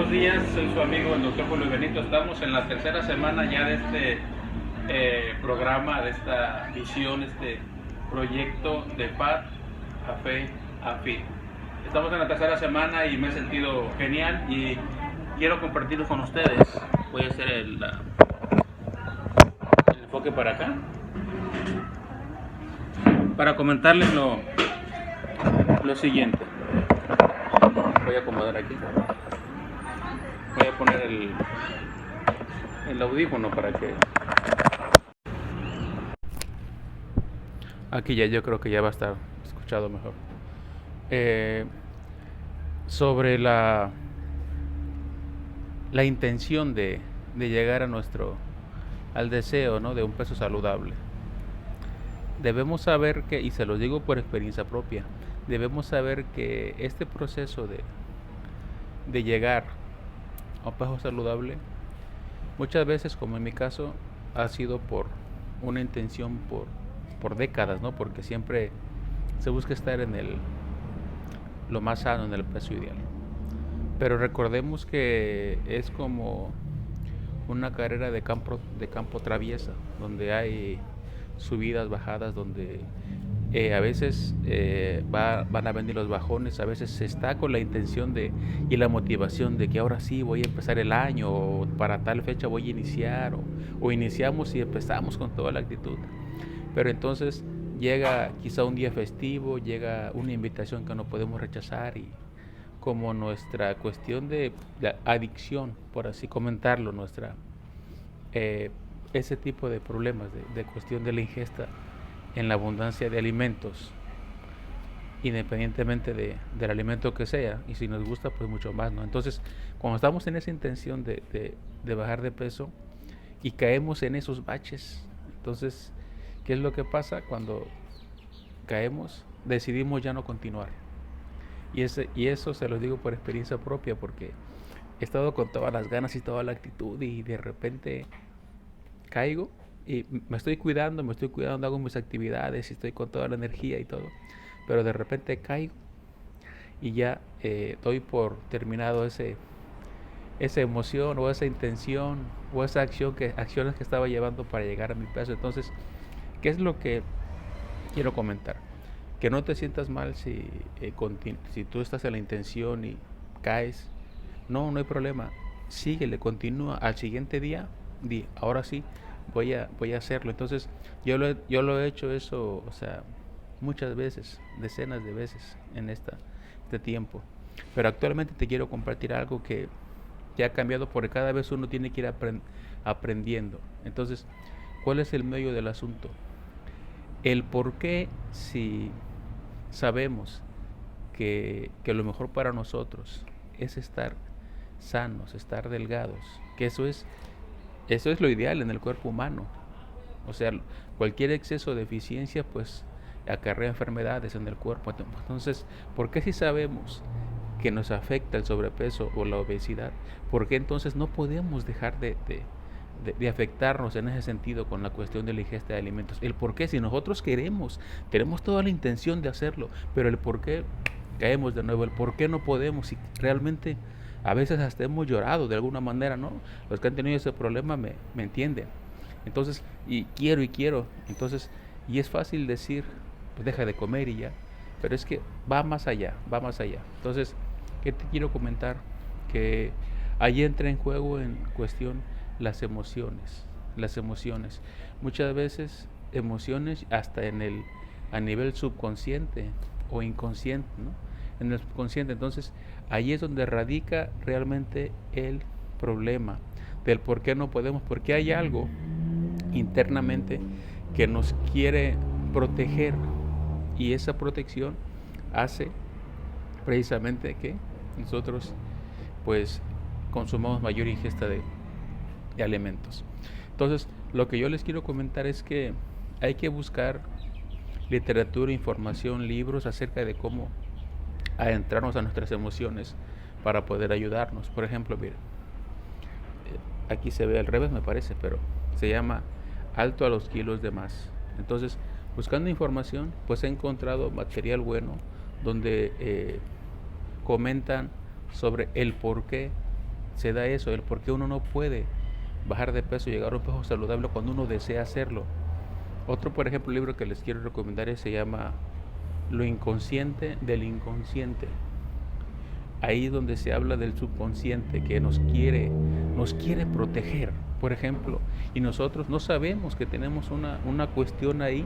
buenos días, soy su amigo el doctor Julio Benito. Estamos en la tercera semana ya de este programa, de esta visión, este proyecto de paz, a fe, a fin. Estamos en la tercera semana y me he sentido genial y quiero compartirlo con ustedes. Voy a hacer el enfoque para acá, para comentarles lo siguiente. Voy a acomodar aquí. Voy a poner el audífono para que... Aquí ya yo creo que ya va a estar escuchado mejor. Sobre la intención de llegar al deseo, ¿no?, de un peso saludable. Debemos saber que, y se los digo por experiencia propia, debemos saber que este proceso de llegar a un peso saludable, muchas veces, como en mi caso, ha sido por una intención por décadas, ¿no? Porque siempre se busca estar en lo más sano, en el peso ideal. Pero recordemos que es como una carrera de campo traviesa, donde hay subidas, bajadas, donde a veces van a venir los bajones, a veces se está con la intención y la motivación de que ahora sí voy a empezar el año, o para tal fecha voy a iniciar, o iniciamos y empezamos con toda la actitud. Pero entonces llega quizá un día festivo, llega una invitación que no podemos rechazar, y como nuestra cuestión de adicción, por así comentarlo, ese tipo de problemas de cuestión de la ingesta en la abundancia de alimentos, independientemente del alimento que sea, y si nos gusta, pues mucho más, ¿no? Entonces, cuando estamos en esa intención de bajar de peso y caemos en esos baches, entonces, ¿qué es lo que pasa? Cuando caemos, decidimos ya no continuar. Y eso se lo digo por experiencia propia, porque he estado con todas las ganas y toda la actitud, y de repente caigo y me estoy cuidando, hago mis actividades y estoy con toda la energía y todo, pero de repente caigo y ya doy por terminado esa emoción o esa intención o esa acciones que estaba llevando para llegar a mi peso. Entonces, ¿qué es lo que quiero comentar? Que no te sientas mal si tú estás en la intención y caes. No hay problema. Síguele, continúa. Al siguiente día, ahora sí, voy a hacerlo. Entonces, yo lo he hecho eso, o sea, muchas veces, decenas de veces en este tiempo. Pero actualmente te quiero compartir algo que ha cambiado, porque cada vez uno tiene que ir aprendiendo. Entonces, ¿cuál es el medio del asunto? El por qué, si sabemos que lo mejor para nosotros es estar sanos, estar delgados, que eso es lo ideal en el cuerpo humano. O sea, cualquier exceso de eficiencia pues acarrea enfermedades en el cuerpo. Entonces, ¿por qué si sabemos que nos afecta el sobrepeso o la obesidad, por qué entonces no podemos dejar de afectarnos en ese sentido con la cuestión de la ingesta de alimentos? El por qué, si nosotros tenemos toda la intención de hacerlo, pero el por qué caemos de nuevo, el por qué no podemos, y realmente a veces hasta hemos llorado de alguna manera, ¿no? Los que han tenido ese problema me entienden. Entonces, y quiero, entonces, y es fácil decir, pues deja de comer y ya, pero es que va más allá. Entonces, ¿qué te quiero comentar? Que ahí entra en juego, en cuestión, las emociones. Muchas veces emociones hasta a nivel subconsciente o inconsciente, ¿no? En el subconsciente. Entonces, ahí es donde radica realmente el problema del por qué no podemos, porque hay algo internamente que nos quiere proteger, y esa protección hace precisamente que nosotros pues consumamos mayor ingesta de alimentos. Entonces, lo que yo les quiero comentar es que hay que buscar literatura, información, libros acerca de cómo adentrarnos a nuestras emociones para poder ayudarnos. Por ejemplo, miren, aquí se ve al revés, me parece, pero se llama Alto a los kilos de más. Entonces, buscando información, pues he encontrado material bueno donde comentan sobre el por qué se da eso, el por qué uno no puede bajar de peso, llegar a un peso saludable cuando uno desea hacerlo. Otro, por ejemplo, libro que les quiero recomendar se llama Lo inconsciente del inconsciente. Ahí es donde se habla del subconsciente que nos quiere proteger, por ejemplo, y nosotros no sabemos que tenemos una cuestión ahí,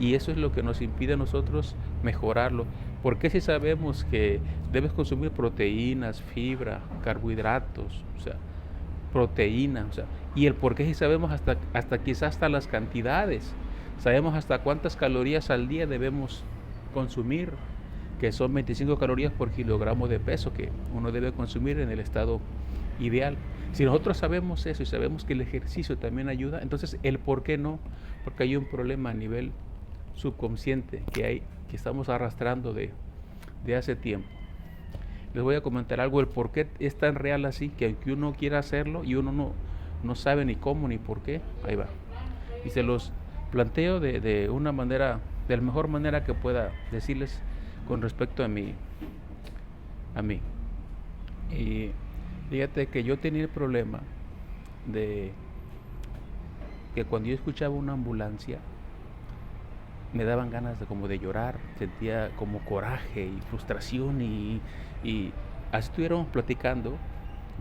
y eso es lo que nos impide a nosotros mejorarlo. Porque si sabemos que debes consumir proteínas, fibra, carbohidratos, o sea, proteína, o sea, y el por qué si sabemos hasta quizás hasta las cantidades, sabemos hasta cuántas calorías al día debemos consumir, que son 25 calorías por kilogramo de peso que uno debe consumir en el estado ideal. Si nosotros sabemos eso y sabemos que el ejercicio también ayuda, entonces el por qué no, porque hay un problema a nivel subconsciente que estamos arrastrando de hace tiempo. Les voy a comentar algo, el por qué es tan real así, que aunque uno quiera hacerlo y uno no sabe ni cómo ni por qué, ahí va. Y se los planteo de una manera, de la mejor manera que pueda decirles con respecto a mí. Y fíjate que yo tenía el problema de que cuando yo escuchaba una ambulancia, me daban ganas de llorar, sentía como coraje y frustración y así estuviéramos platicando,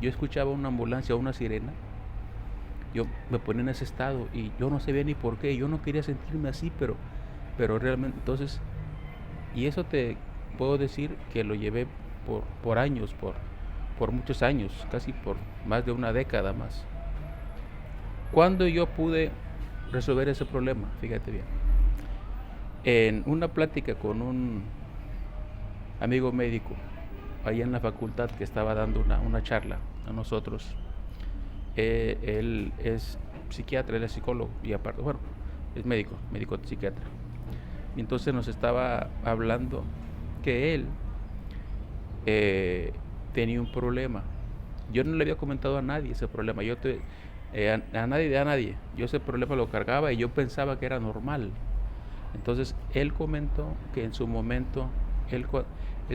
yo escuchaba una ambulancia o una sirena, yo me ponía en ese estado y yo no sabía ni por qué, yo no quería sentirme así, pero realmente, entonces, y eso te puedo decir que lo llevé por años, por muchos años, casi por más de una década más. ¿Cuándo yo pude resolver ese problema? Fíjate bien. En una plática con un amigo médico, allá en la facultad, que estaba dando una charla a nosotros, él es psiquiatra, él es psicólogo y aparte, bueno, es médico psiquiatra. Y entonces nos estaba hablando que él tenía un problema. Yo no le había comentado a nadie ese problema, a nadie. Yo ese problema lo cargaba y yo pensaba que era normal. Entonces él comentó que en su momento él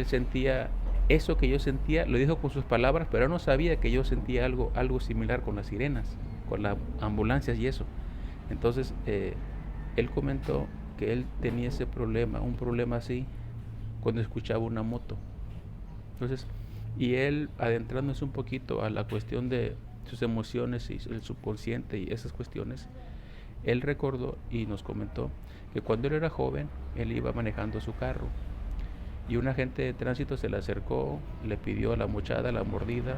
sentía eso que yo sentía, lo dijo con sus palabras, pero él no sabía que yo sentía algo similar con las sirenas, con las ambulancias y eso. Entonces él comentó que él tenía ese problema, un problema así, cuando escuchaba una moto. Entonces, y él adentrándose un poquito a la cuestión de sus emociones y el subconsciente y esas cuestiones, él recordó y nos comentó que cuando él era joven, él iba manejando su carro y un agente de tránsito se le acercó, le pidió la mochada, la mordida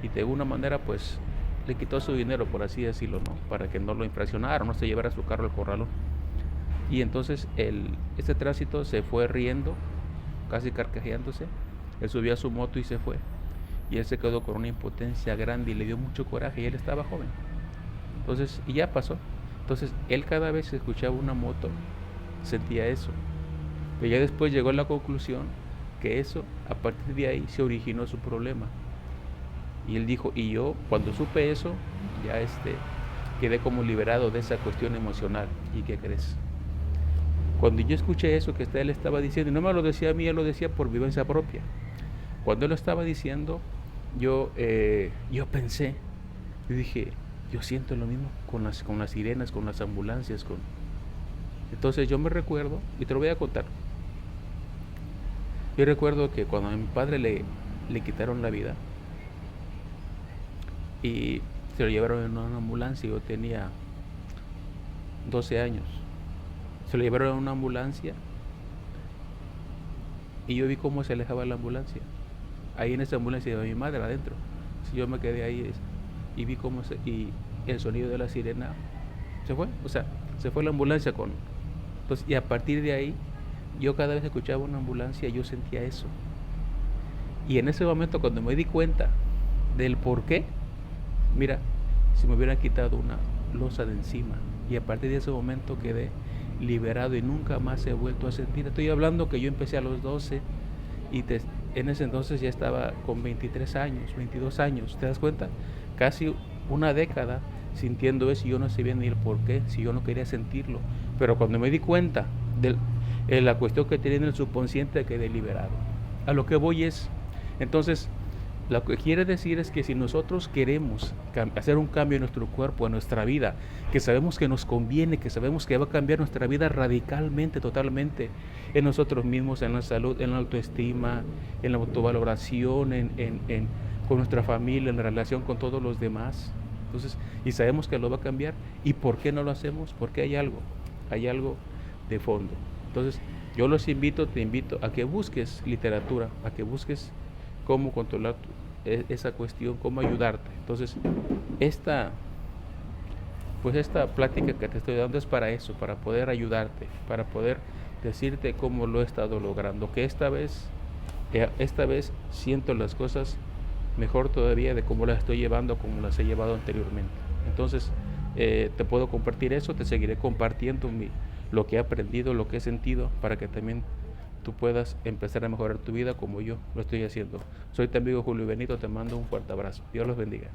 y de alguna manera pues le quitó su dinero, por así decirlo, ¿no? Para que no lo infraccionara, no se llevara su carro al corralón. Y entonces este tránsito se fue riendo, casi carcajeándose, él subió a su moto y se fue. Y él se quedó con una impotencia grande y le dio mucho coraje y él estaba joven. Entonces, y ya pasó. Entonces, él cada vez que escuchaba una moto, sentía eso. Pero ya después llegó a la conclusión que eso, a partir de ahí, se originó su problema. Y él dijo, y yo, cuando supe eso, ya quedé como liberado de esa cuestión emocional. ¿Y qué crees? Cuando yo escuché eso que él estaba diciendo, y no me lo decía a mí, él lo decía por vivencia propia. Cuando él lo estaba diciendo, yo pensé, yo dije, yo siento lo mismo con las sirenas, con las ambulancias. Entonces yo me recuerdo, y te lo voy a contar. Yo recuerdo que cuando a mi padre le quitaron la vida, y se lo llevaron en una ambulancia, yo tenía 12 años. Se lo llevaron en una ambulancia, y yo vi cómo se alejaba la ambulancia. Ahí en esa ambulancia iba mi madre adentro. Si yo me quedé ahí y vi cómo y el sonido de la sirena se fue, o sea, se fue la ambulancia entonces, y a partir de ahí yo cada vez que escuchaba una ambulancia yo sentía eso. Y en ese momento cuando me di cuenta del por qué, mira, si me hubieran quitado una losa de encima, y a partir de ese momento quedé liberado y nunca más he vuelto a sentir. Estoy hablando que yo empecé a los 12 y en ese entonces ya estaba con 23 años, 22 años, ¿te das cuenta? Casi una década sintiendo eso y yo no sabía ni el por qué, si yo no quería sentirlo. Pero cuando me di cuenta de la cuestión que tenía en el subconsciente, quedé liberado. A lo que voy es, entonces, Lo que quiere decir es que si nosotros queremos hacer un cambio en nuestro cuerpo, en nuestra vida, que sabemos que nos conviene, que sabemos que va a cambiar nuestra vida radicalmente, totalmente, en nosotros mismos, en la salud, en la autoestima, en la autovaloración, con nuestra familia, en la relación con todos los demás. Entonces, y sabemos que lo va a cambiar. ¿Y por qué no lo hacemos? Porque hay algo de fondo. Entonces, yo te invito a que busques literatura, a que busques cómo controlar esa cuestión, cómo ayudarte. Entonces, esta, esta plática que te estoy dando es para eso, para poder ayudarte, para poder decirte cómo lo he estado logrando, que esta vez siento las cosas mejor todavía de cómo las estoy llevando, como las he llevado anteriormente. Entonces, te puedo compartir eso, te seguiré compartiendo lo que he aprendido, lo que he sentido, para que también tú puedas empezar a mejorar tu vida como yo lo estoy haciendo. Soy tu amigo Julio Benito, te mando un fuerte abrazo. Dios los bendiga.